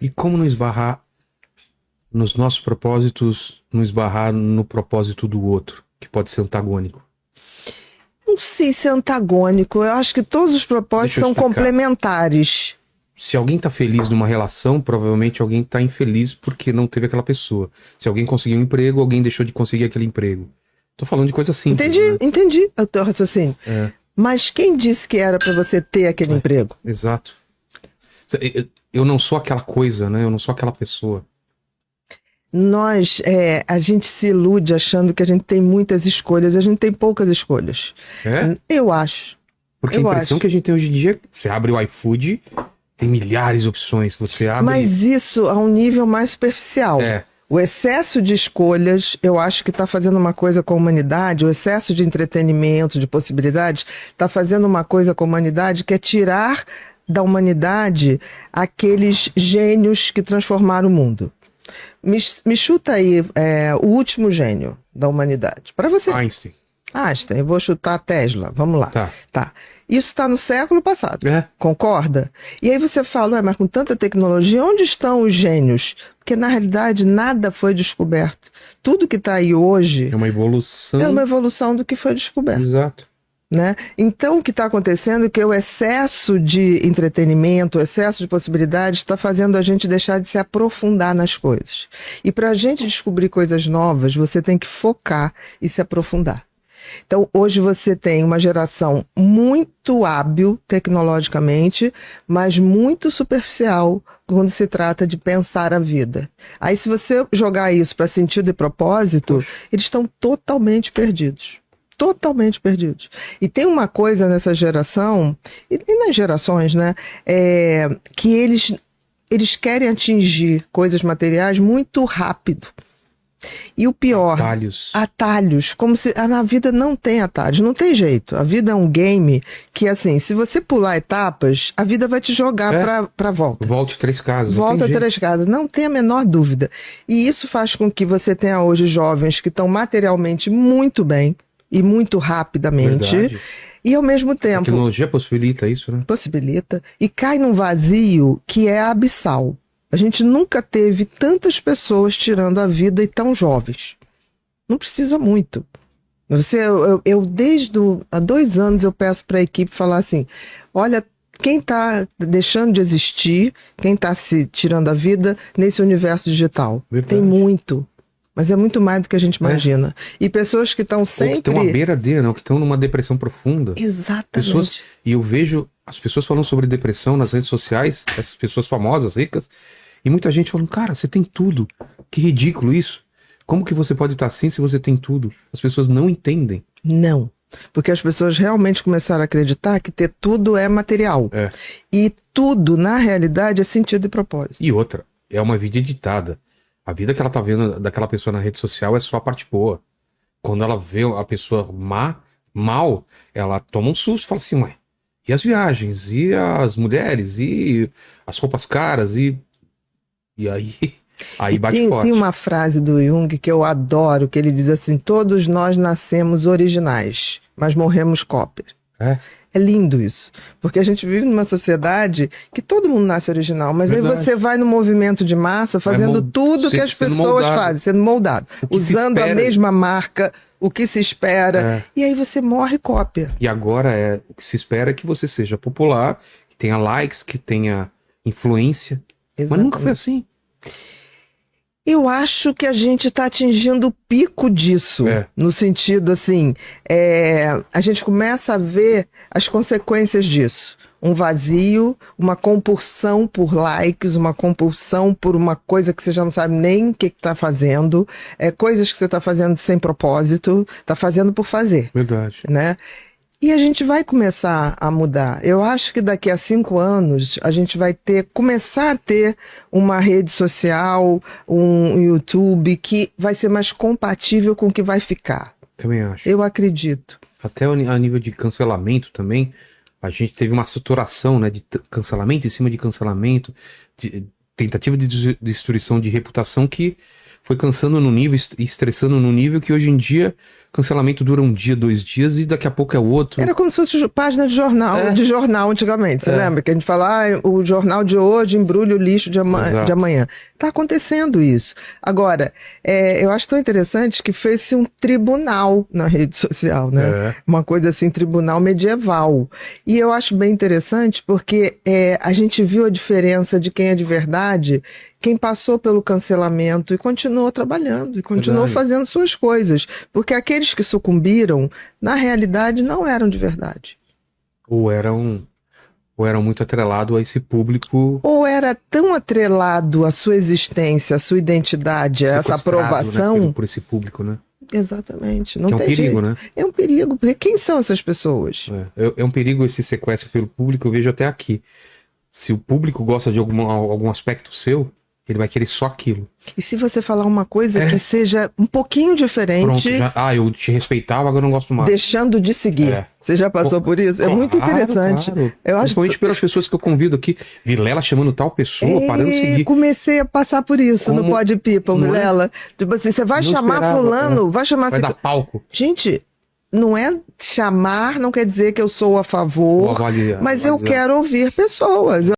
E como não esbarrar nos nossos propósitos, não esbarrar no propósito do outro, que pode ser antagônico? Não sei se é antagônico, eu acho que todos os propósitos Deixa eu são explicar. complementares. Se alguém tá feliz numa relação, provavelmente alguém tá infeliz porque não teve aquela pessoa. Se alguém conseguiu um emprego, alguém deixou de conseguir aquele emprego. Tô falando de coisa simples, Entendi, né? entendi o teu raciocínio. É, Mas quem disse que era para você ter aquele emprego? exato. Eu não sou aquela coisa, né? Eu não sou aquela pessoa. A gente se ilude achando que a gente tem muitas escolhas, a gente tem poucas escolhas. É? Eu acho. Porque a Eu impressão acho. que a gente tem hoje em dia, você abre o iFood, tem milhares de opções. Você abre. Mas isso a um nível mais superficial. É. O excesso de escolhas, eu acho que está fazendo uma coisa com a humanidade, o excesso de entretenimento, de possibilidades, está fazendo uma coisa com a humanidade que é tirar da humanidade aqueles gênios que transformaram o mundo. Me chuta aí o último gênio da humanidade. Para você. Einstein. Einstein, eu vou chutar Tesla. Vamos lá. Tá. Isso está no século passado. É. Concorda? E aí você fala, ué, mas com tanta tecnologia, onde estão os gênios? Porque na realidade nada foi descoberto. Tudo que está aí hoje É uma evolução. é uma evolução do que foi descoberto. Exato. Né? Então, o que está acontecendo é que o excesso de entretenimento, o excesso de possibilidades está fazendo a gente deixar de se aprofundar nas coisas. E para a gente descobrir coisas novas, você tem que focar e se aprofundar. Então, hoje você tem uma geração muito hábil tecnologicamente, mas muito superficial quando se trata de pensar a vida. Aí, se você jogar isso para sentido e propósito, eles estão totalmente perdidos. Totalmente perdidos. E tem uma coisa nessa geração, e nas gerações, né, que eles querem atingir coisas materiais muito rápido. E o pior, atalhos, como se na vida não tem atalhos, não tem jeito. A vida é um game que, assim, se você pular etapas, a vida vai te jogar para volta. Volte 3 casas. Volta 3 casas, não tem a menor dúvida. E isso faz com que você tenha hoje jovens que estão materialmente muito bem e muito rapidamente. Verdade. E ao mesmo tempo... A tecnologia possibilita isso, né? Possibilita. E cai num vazio que é abissal. A gente nunca teve tantas pessoas tirando a vida e tão jovens. Não precisa muito. Eu desde há 2 anos eu peço para a equipe falar assim, olha, quem está deixando de existir, quem está se tirando a vida nesse universo digital. Verdade. Tem muito. Mas é muito mais do que a gente imagina. E pessoas que estão sempre... Ou que estão à beira não, que estão numa depressão profunda. Exatamente. E eu vejo as pessoas falando sobre depressão nas redes sociais, essas pessoas famosas, ricas, e muita gente falando, cara, você tem tudo. Que ridículo isso. Como que você pode estar assim se você tem tudo? As pessoas não entendem. Não. Porque as pessoas realmente começaram a acreditar que ter tudo é material. É. E tudo, na realidade, é sentido e propósito. E outra, é uma vida editada. A vida que ela tá vendo daquela pessoa na rede social é só a parte boa. Quando ela vê a pessoa mal, ela toma um susto e fala assim, ué, e as viagens? E as mulheres? E as roupas caras? E aí bate forte. Tem uma frase do Jung que eu adoro, que ele diz assim, todos nós nascemos originais, mas morremos cópias. É lindo isso, porque a gente vive numa sociedade que todo mundo nasce original, mas Verdade. Aí você vai no movimento de massa fazendo tudo que as pessoas fazem, sendo moldado, usando a mesma marca, o que se espera, e aí você morre cópia. E agora o que se espera é que você seja popular, que tenha likes, que tenha influência, Exatamente. Mas nunca foi assim. Eu acho que a gente está atingindo o pico disso, no sentido assim, a gente começa a ver as consequências disso. Um vazio, uma compulsão por likes, uma compulsão por uma coisa que você já não sabe nem o que está fazendo, coisas que você está fazendo sem propósito, está fazendo por fazer. Verdade. Né? E a gente vai começar a mudar. Eu acho que daqui a 5 anos a gente vai começar a ter uma rede social, um YouTube que vai ser mais compatível com o que vai ficar. Também acho. Eu acredito. Até a nível de cancelamento também, a gente teve uma saturação, né, de cancelamento em cima de cancelamento. tentativa de destruição de reputação que foi cansando no nível e estressando no nível que hoje em dia cancelamento dura um dia, 2 dias e daqui a pouco é outro. Era como se fosse página de jornal antigamente. Você lembra? Que a gente fala, o jornal de hoje embrulha o lixo de amanhã. Está acontecendo isso. Agora, eu acho tão interessante que fez-se um tribunal na rede social, né? Uma coisa assim, tribunal medieval. E eu acho bem interessante porque a gente viu a diferença de quem é de verdade, quem passou pelo cancelamento e continuou trabalhando, e continuou fazendo suas coisas. Porque aqueles que sucumbiram, na realidade, não eram de verdade. Ou eram muito atrelados a esse público. Ou era tão atrelado à sua existência, à sua identidade, a essa aprovação. Né, por esse público, né? Exatamente. Não que tem é um perigo, jeito. né? É um perigo, porque quem são essas pessoas? É um perigo esse sequestro pelo público, eu vejo até aqui. Se o público gosta de algum aspecto seu, ele vai querer só aquilo. E se você falar uma coisa que seja um pouquinho diferente... Pronto, eu te respeitava, agora eu não gosto mais. Deixando de seguir. Você já passou por isso? Claro, é muito interessante. Claro. Eu acho Principalmente pelas pessoas que eu convido aqui. Vilela chamando tal pessoa, parando de seguir. Comecei a passar por isso no Pod People, Vilela. Tipo assim, você vai chamar fulano, vai chamar... Vai dar palco. Gente... Não é chamar, não quer dizer que eu sou a favor, mas eu quero ouvir pessoas.